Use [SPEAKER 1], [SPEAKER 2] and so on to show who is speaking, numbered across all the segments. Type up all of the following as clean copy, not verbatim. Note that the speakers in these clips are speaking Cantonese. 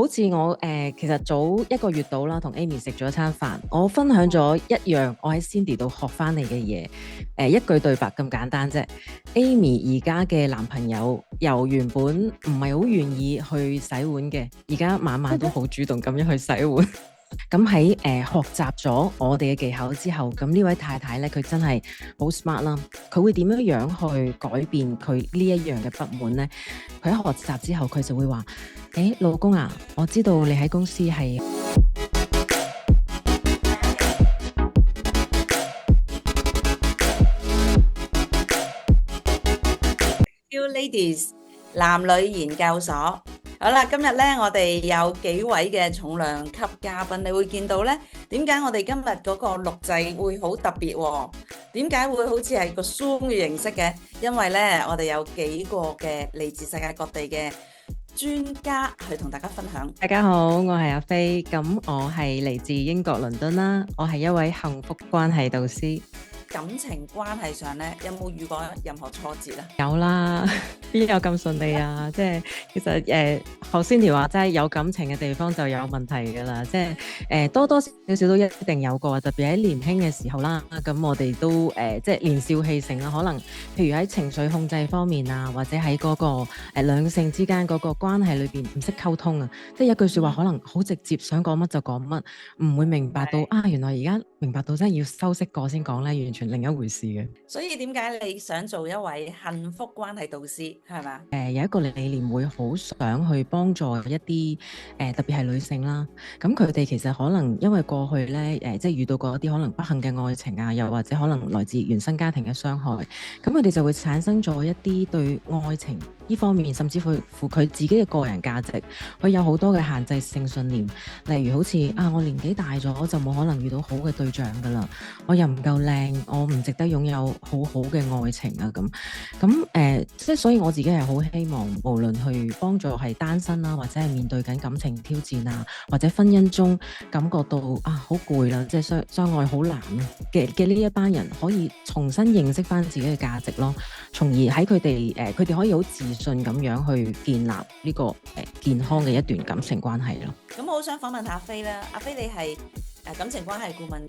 [SPEAKER 1] 好似我其實早一個月到啦，同 Amy 食咗一餐飯，我分享咗一樣我喺 Cindy 度學翻嚟嘅嘢，一句對白咁簡單啫。Amy 而家嘅男朋友由原本唔係好願意去洗碗嘅，而家晚晚都好主動咁樣去洗碗。咁喺學習咗我哋嘅技巧之後，咁呢位太太咧，佢真係好 smart 啦。佢會點樣樣去改變佢呢一樣嘅不滿呢？佢喺學習之後，佢就會話：老公啊，我知道你喺公司係
[SPEAKER 2] 叫 Ladies 男女研究所。好啦，今日咧我哋有幾位嘅重量級嘉賓，你會見到咧，點解我哋今日嗰個錄製會好特別喎？點解會好似係個 Zoom 嘅形式嘅？因為咧我哋有幾個嘅嚟自世界各地嘅專家去同大家分享。
[SPEAKER 1] 大家好，我係阿飛，咁我係嚟自英國倫敦啦，我係一位幸福關係導師。
[SPEAKER 2] 感情關係上咧，有冇遇過任何挫折啊？
[SPEAKER 1] 有啦，邊有咁順利啊？即係其實頭先條話齋有感情嘅地方就有問題㗎啦，即係多多少少都一定有過，特別喺年輕嘅時候啦。咁我哋都即係年少氣盛啦，可能譬如喺情緒控制方面啊，或者喺嗰個兩性之間嗰個關係裏邊唔識溝通啊，即係一句説話可能好直接，想講乜就講乜，唔會明白到啊，原來而家明白到真係要修飾過先講咧，完全另一回事嘅。
[SPEAKER 2] 所以點解你想做一位幸福關係導師係嘛？
[SPEAKER 1] 有一個理念會好想去幫助一啲特別係女性啦，咁佢哋其實可能因為過去咧即係遇到過一啲可能不幸嘅愛情啊，又或者可能來自原生家庭嘅傷害，咁佢哋就會產生咗一啲對愛情呢方面，甚至乎佢自己嘅個人價值，佢有好多嘅限制性信念，例如好似我年紀大咗就冇可能遇到好嘅對象㗎啦，我又唔夠靚，我唔值得擁有好好嘅愛情啊咁即係所以我自己係好希望，無論去幫助係單身啦，或者係面對緊感情挑戰啊，或者婚姻中感覺到好攰啦，即係相愛好難嘅呢一班人，可以重新認識返自己嘅價值咯，從而喺佢哋可以好自信咁樣去建立呢個健康嘅一段感情關係咯。
[SPEAKER 2] 咁我好想訪問下阿飛啦，阿飛你係感情關係顧問，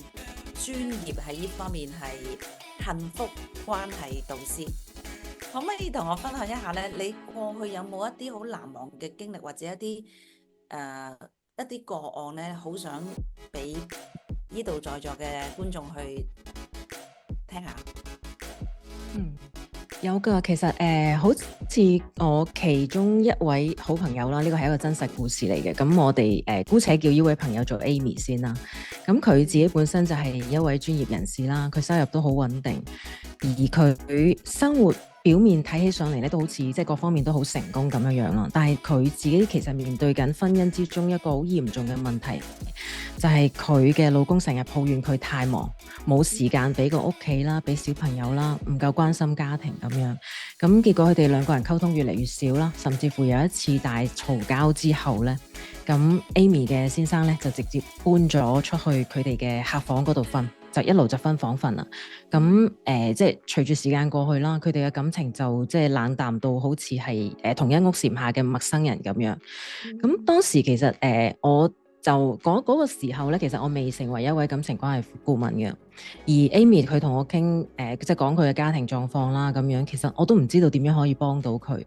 [SPEAKER 2] 專業喺呢方面係幸福關係導師，可唔可以同我分享一下咧？你過去有冇一啲好難忘嘅經歷，或者一啲個案咧，好想俾呢度在座嘅觀眾去聽下？
[SPEAKER 1] 有㗎，其實好似我其中一位好朋友啦，呢個係一個真實故事嚟嘅。咁我哋姑且叫呢位朋友做 Amy 先啦。咁佢自己本身就係一位專業人士啦，佢收入都好穩定，而佢生活表面睇起上嚟咧，都好似即係各方面都好成功咁樣樣啦。但係佢自己其實面對緊婚姻之中一個好嚴重嘅問題，就係佢嘅老公成日抱怨佢太忙，冇時間俾個屋企啦，俾小朋友啦，唔夠關心家庭咁樣。咁結果佢哋兩個人溝通越嚟越少啦，甚至乎有一次大嘈交之後咧，咁 Amy 嘅先生咧就直接搬咗出去佢哋嘅客房嗰度瞓，就一路就分房瞓啦。咁即係隨住時間過去啦，佢哋嘅感情就即係冷淡到好似係同一屋檐下嘅陌生人咁樣。咁當時其實我就嗰個時候咧，其實我未成為一位感情關係顧問嘅，而 Amy 佢同我傾即係講佢嘅家庭狀況啦咁樣，其實我都唔知道點樣可以幫到佢。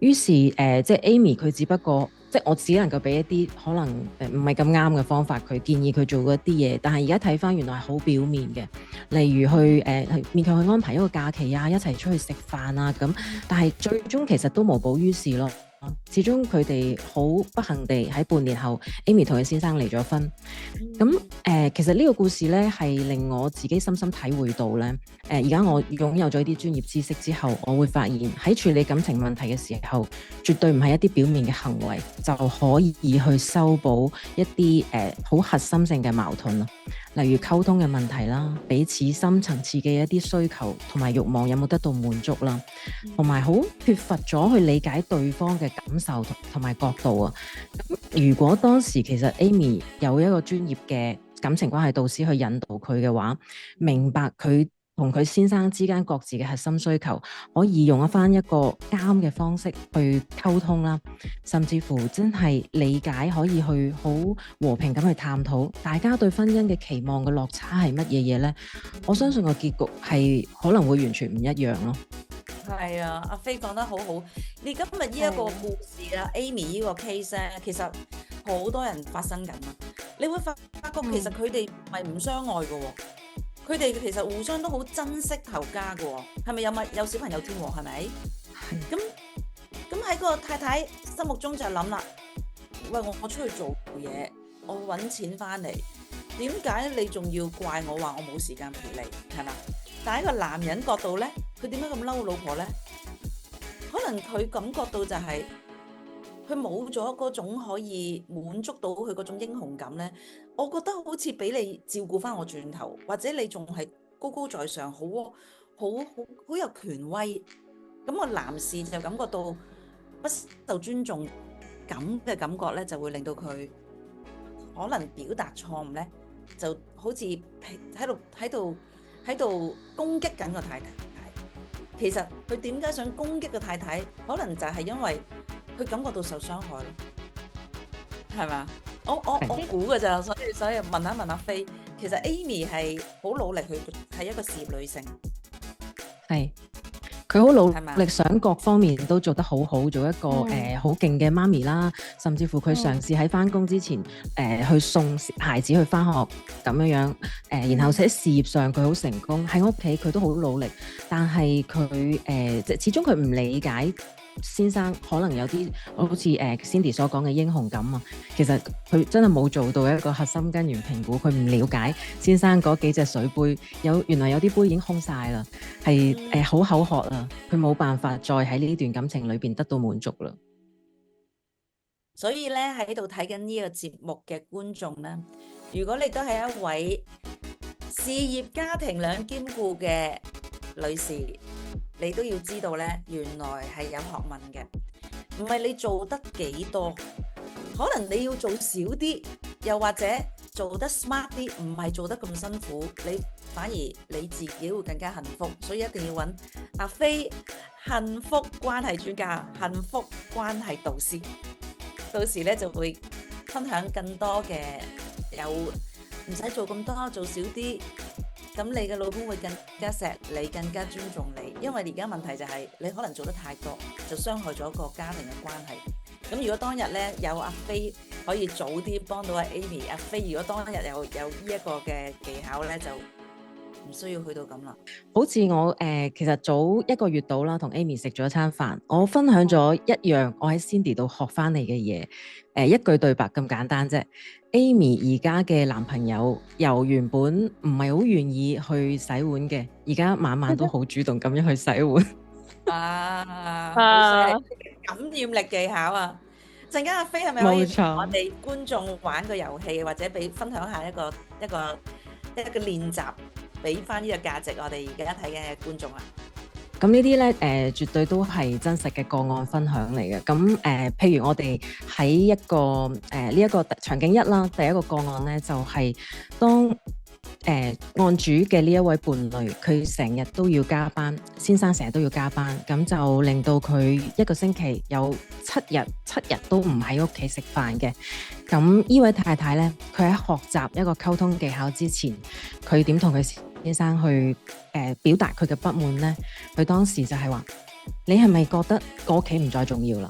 [SPEAKER 1] 於是即係 Amy 佢只不過即係我只能夠俾一啲可能唔係咁啱嘅方法，佢建議佢做嗰啲嘢，但係而家睇返原來係好表面嘅，例如去勉強去安排一個假期啊，一齊出去食飯啊咁，但係最終其實都無補於事咯。始終佢哋好不幸地喺半年後 Amy 同佢先生離咗婚。咁其實呢個故事咧係令我自己深深體會到咧，而家我擁有咗啲專業知識之後，我會發現喺處理感情問題嘅時候，絕對唔係一啲表面嘅行為就可以去修補一啲好核心性嘅矛盾咯。例如溝通嘅問題啦，彼此深層次嘅一啲需求同埋慾望有冇得到滿足啦，同埋好缺乏咗去理解對方嘅感受同埋角度啊。咁如果當時其實 Amy 有一個專業嘅感情關係導師去引導佢嘅話，明白佢同佢先生之間各自嘅核心需求，可以用翻一個啱嘅方式去溝通啦，甚至乎真係理解，可以去好和平咁去探討大家對婚姻嘅期望嘅落差係乜嘢嘢呢？我相信個結局係可能會完全唔一樣咯。
[SPEAKER 2] 係啊，阿飛講得好好。你今日呢一個故事啊，Amy 呢個 case 咧，其實好多人發生緊啊。你會發覺其實佢哋唔係唔相愛嘅喎，佢哋其實互相都好珍惜頭家嘅喎。係咪有小朋友添喎？係咪？係。咁喺個太太心目中就諗啦，喂，我出去做嘢，我揾錢翻嚟，點解你仲要怪我話我冇時間陪你？係嘛？但喺個男人角度咧，佢點解咁嬲老婆咧？可能佢感覺到就係佢冇咗嗰種可以滿足到佢嗰種英雄感咧。我覺得好似俾你照顧翻我轉頭，或者你仲係高高在上，好有權威。咁個男士就感覺到不受尊重咁嘅感覺咧，就會令到佢可能表達錯誤咧，就好似喺度攻擊緊個太太。其實佢點解想攻擊個太太？可能就係因為佢感覺到受傷害咯，係嘛？我估㗎咋，所以問下阿飛，其實 Amy 係好努力，佢係一個事業女性，
[SPEAKER 1] 係。佢好努力，想各方面都做得好好，做一個好勁嘅媽咪啦。甚至乎佢嘗試喺返工之前去送孩子去返學咁樣然後喺事業上佢好成功，喺屋企佢都好努力。但係佢始終佢唔理解先生可能有啲好似Cindy 所講嘅英雄感啊。其實佢真係冇做到一個核心根源評估，佢唔了解先生嗰幾隻水杯原來有啲杯已經空晒啦，係好口渴啦，佢冇辦法再喺呢段感情裏邊得到滿足啦。
[SPEAKER 2] 所以咧喺度睇緊呢個節目嘅觀眾咧，如果你都係一位事業家庭兩兼顧嘅女士，你都要知道咧，原來係有學問嘅，唔係你做得幾多，可能你要做少啲，又或者做得 smart 啲，唔係做得咁辛苦，你反而你自己會更加幸福。所以一定要揾阿飛幸福關係專家、幸福關係導師，到時咧就會分享更多嘅，有唔使做咁多，做少啲。咁你嘅老公會更加錫你，更加尊重你，因為而家問題就係你可能做得太多，就傷害咗個家庭嘅關係。咁如果當日咧有阿飛可以早啲幫到阿 Amy， 阿飛如果當日有呢一個嘅技巧咧，就唔需要去到咁啦。好似
[SPEAKER 1] 我其實早一個月到啦，同 Amy 食咗一餐飯，我分享咗一樣我喺 Cindy 度學翻嚟嘅嘢，一句對白咁簡單啫。Amy 而家嘅男朋友由原本唔係好願意去洗碗嘅，而家晚晚都好主動咁樣去洗碗。
[SPEAKER 2] 好犀利，感染力技巧啊！陣間阿飛係咪可以同我哋觀眾玩個遊戲，或者分享下一個練習，俾翻呢個價值我哋而家睇嘅觀眾啊？咁呢啲咧，絕對都係真實嘅個案分享嚟嘅。咁譬如我哋喺一個呢一個場景一啦，第一個個案咧就係當案主嘅呢一位伴侶，佢成日都要加班，先生成日都要加班，咁就令到佢一個星期有7日都唔喺屋企食飯嘅。咁呢位太太咧，佢喺學習一個溝通技巧之前，佢點同佢先生去表達佢嘅不滿呢？佢當時就係話：你係咪覺得個屋企唔再重要啦？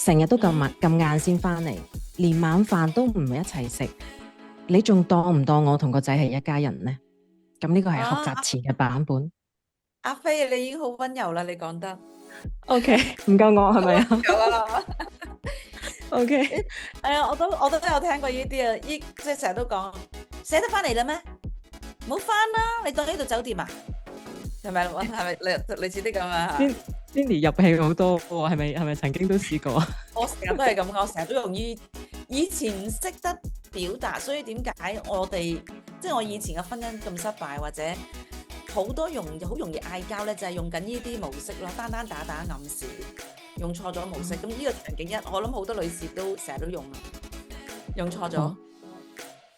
[SPEAKER 2] 成日都咁晏先翻嚟，連晚飯都唔係一齊食，你仲當唔當我同個仔係一家人呢？咁呢個係學習前嘅版本。阿飛，你已經好溫柔啦，你講得 OK， 唔夠我係咪啊？夠啦。OK， 我都有聽過呢啲啊，即係成日都講，捨得翻嚟啦咩？唔好翻啦！你當呢度酒店啊？係咪類似啲咁啊？Cindy 入戲好多喎，係咪曾經都試過？我成日都係咁，我成日都用以前唔識得表達，所以點解我哋即係我以前嘅婚姻咁失敗，或者好容易嗌交咧，就係用緊呢啲模式咯，單打暗示，用錯咗模式。咁呢個場景一，我諗好多女士都成日都用錯咗。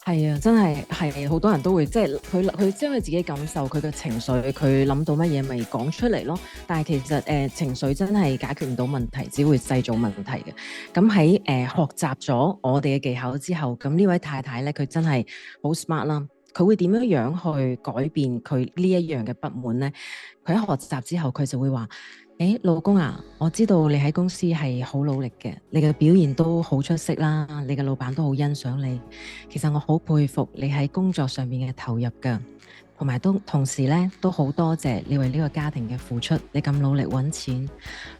[SPEAKER 1] 係啊，真係好多人都會即係佢將佢自己感受佢嘅情緒，佢諗到乜嘢咪講出嚟咯。但係其實情緒真係解決唔到問題，只會製造問題嘅。咁喺學習咗我哋嘅技巧之後，咁呢位太太咧，佢真係好 smart 啦。佢會點樣去改變佢呢一樣嘅不滿呢？佢喺學習之後，佢就會話：老公啊，我知道你喺公司係好努力嘅，你嘅表現都好出色啦，你嘅老闆都好欣賞你。其實我好佩服你喺工作上面嘅投入㗎，同埋同時咧都好多謝你為呢個家庭嘅付出，你咁努力揾錢。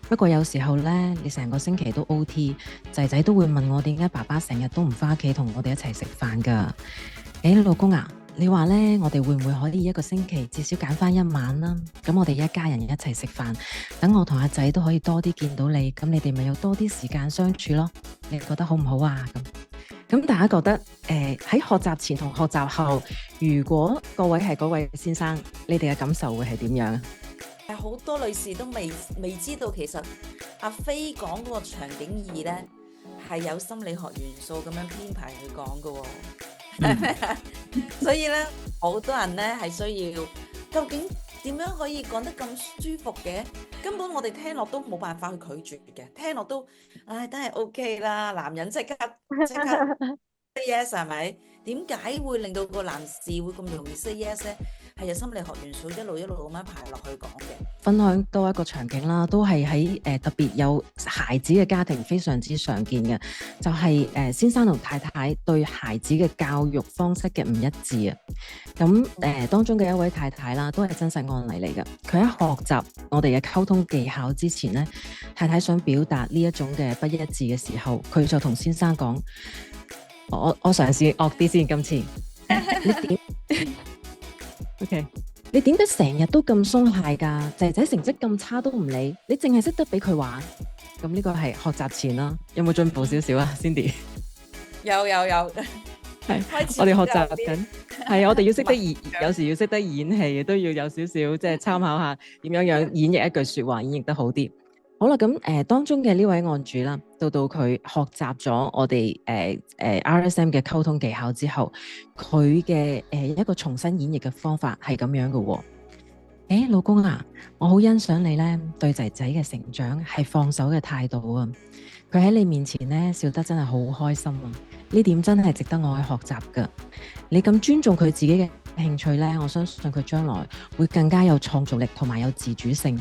[SPEAKER 1] 不過有時候咧，你成個星期都 OT，仔仔都會問我點解爸爸成日都唔返屋企同我哋一齊食飯㗎。老公啊，你話咧，我哋會唔會可以一個星期至少揀返一晚啦？咁我哋一家人一齊食飯，等我同阿仔都可以多啲見到你，咁你哋咪有多啲時間相處咯？你覺得好唔好啊？咁大家覺得喺學習前同學習後，如果各位係嗰位先生，你哋嘅感受會係點樣啊？
[SPEAKER 2] 好多女士都未知道，其實阿飛講嗰個場景2咧係有心理學元素咁樣編排去講㗎喎。所以咧，好多人咧係需要，究竟點樣可以講得咁舒服嘅？根本我哋聽落都冇辦法去拒絕嘅，聽落都，都係 OK 啦。男人即刻 say yes 係咪？點解會令到個男士會咁容易 say yes 咧？係有心理學元素一路咁樣排落去講嘅。
[SPEAKER 1] 分享多一個場景啦，都係喺特別有孩子嘅家庭非常之常見嘅，就係先生同太太對孩子嘅教育方式嘅唔一致啊。咁當中嘅一位太太啦，都係真實案例嚟嘅。佢喺學習我哋嘅溝通技巧之前咧，太太想表達呢一種嘅不一致嘅時候，佢就同先生講：我嘗試惡啲先，今次你點？OK， 你點解成日都咁鬆懈㗎？仔仔成績咁差都唔理，你淨係識得俾佢玩。咁呢個係學習前啦，有冇進步少少啊 ，Cindy？
[SPEAKER 2] 有，係
[SPEAKER 1] 我哋學習緊，係我哋要識得有時要識得演戲，都要有少少即係參考下點樣演繹一句説話，演繹得好啲。好啦，咁當中嘅呢位案主啦，到佢學習咗我哋RSM 嘅溝通技巧之後，佢嘅一個重新演繹嘅方法係咁樣嘅喎。老公啊，我好欣賞你咧對仔仔嘅成長係放手嘅態度啊！佢喺你面前咧笑得真係好開心啊！呢點真係值得我去學習㗎。你咁尊重佢自己嘅興趣咧，我相信佢將來會更加有創造力同埋有自主性。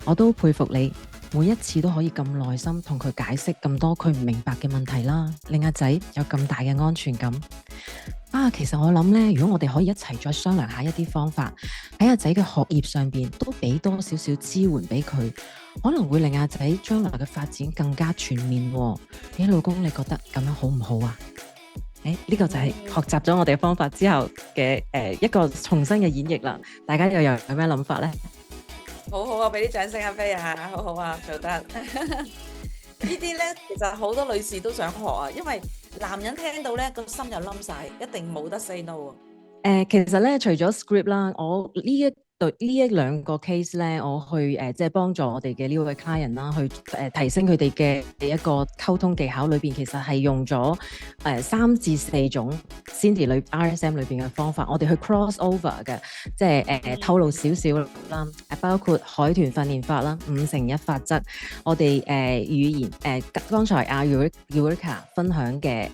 [SPEAKER 1] 我都佩服你。每一次都可以咁耐心同佢解釋咁多佢唔明白嘅問題啦，令阿仔有咁大嘅安全感。其實我諗咧，如果我哋可以一齊再商量下一啲方法，喺阿仔嘅學業上邊都俾多少少支援俾佢，可能會令阿仔將來嘅發展更加全面。老公你覺得咁樣好唔好啊？呢個就係學習咗我哋嘅方法之後嘅一個重新嘅演繹啦。大家又有咩諗法呢？
[SPEAKER 2] 好好啊，俾啲掌聲阿飛啊，好好啊，做得呢啲咧，其實好多女士都想學啊，因為男人聽到咧個心就冧晒，一定冇得 say no 啊。
[SPEAKER 1] 其實咧，除咗 script 啦，我呢一兩個 case 咧，我去即係幫助我哋嘅呢位 client 啦，去提升佢哋嘅一個溝通技巧裏邊，其實係用咗3至4種 Cindy 裏 RSM 裏邊嘅方法，我哋去 cross over 嘅，即係透露少少啦，包括海豚訓練法啦、5乘1法則，我哋語言剛才阿 Eureka 分享嘅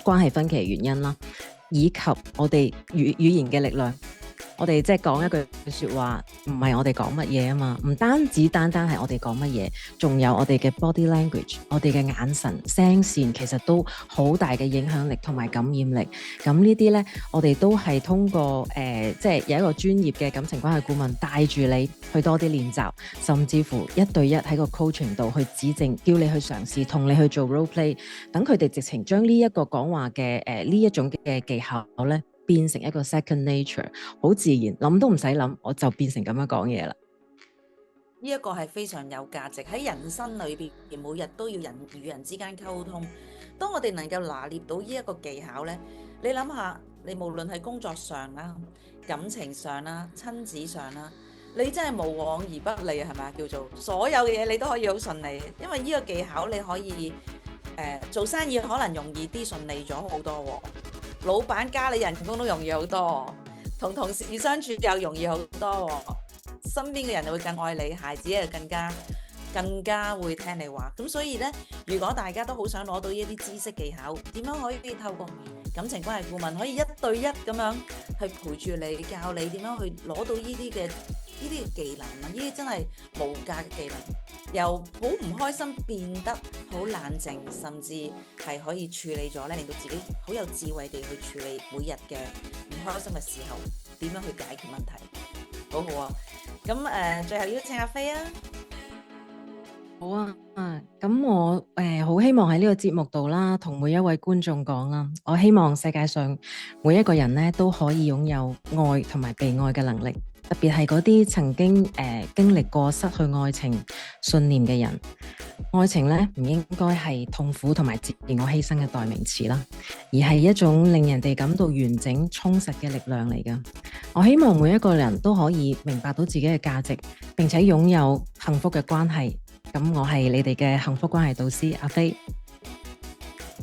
[SPEAKER 1] 關係分歧原因啦，以及我哋語言嘅力量。我哋即係講一句説話，唔係我哋講乜嘢啊嘛，唔單止單係我哋講乜嘢，仲有我哋嘅 body language， 我哋嘅眼神、聲線，其實都好大嘅影響力同埋感染力。咁呢啲呢，我哋都係通過即係有一個專業嘅感情關係顧問帶住你去多啲練習，甚至乎1對1喺個 coaching 度去指正，叫你去嘗試，同你去做 role play， 等佢哋直情將呢一個講話嘅呢一種嘅技巧呢，變成一個 second nature， 好自然，諗都唔使諗，我就變成咁樣講嘢啦。
[SPEAKER 2] 呢一個係非常有價值，喺人生裏邊，每日都要人與人之間溝通。當我哋能夠拿捏到呢一個技巧呢，你諗下，你無論係工作上啦、感情上啦、親子上啦，你真係無往而不利，係咪？叫做所有嘅嘢你都可以好順利，因為呢個技巧你可以做生意可能容易啲、順利咗好多喎。老闆加你人工都容易好多，同同事相處又容易好多，身邊嘅人就會更愛你，孩子又更加會聽你話。咁所以呢，如果大家都好想攞到呢一啲知識技巧，點樣可以透過感情關係顧問可以一對一咁樣去陪住你，教你點樣去攞到呢啲技能啊！呢啲真係無價嘅技能，由好唔開心變得好冷靜，甚至係可以處理咗咧，令到自己好有智慧地去處理每日嘅唔開心嘅時候，點樣去解決問題，好好啊！咁最後邀請阿飛啊！
[SPEAKER 1] 好啊，咁我好希望喺呢個節目度啦，同每一位觀眾講啦，我希望世界上每一個人咧都可以擁有愛同埋被愛嘅能力，特別係嗰啲曾經經歷過失去愛情信念嘅人。愛情咧唔應該係痛苦同埋自我犧牲嘅代名詞啦，而係一種令人哋感到完整充實嘅力量嚟㗎。我希望每一個人都可以明白到自己嘅價值，並且擁有幸福嘅關係。咁我係你哋嘅幸福關係導師阿飛。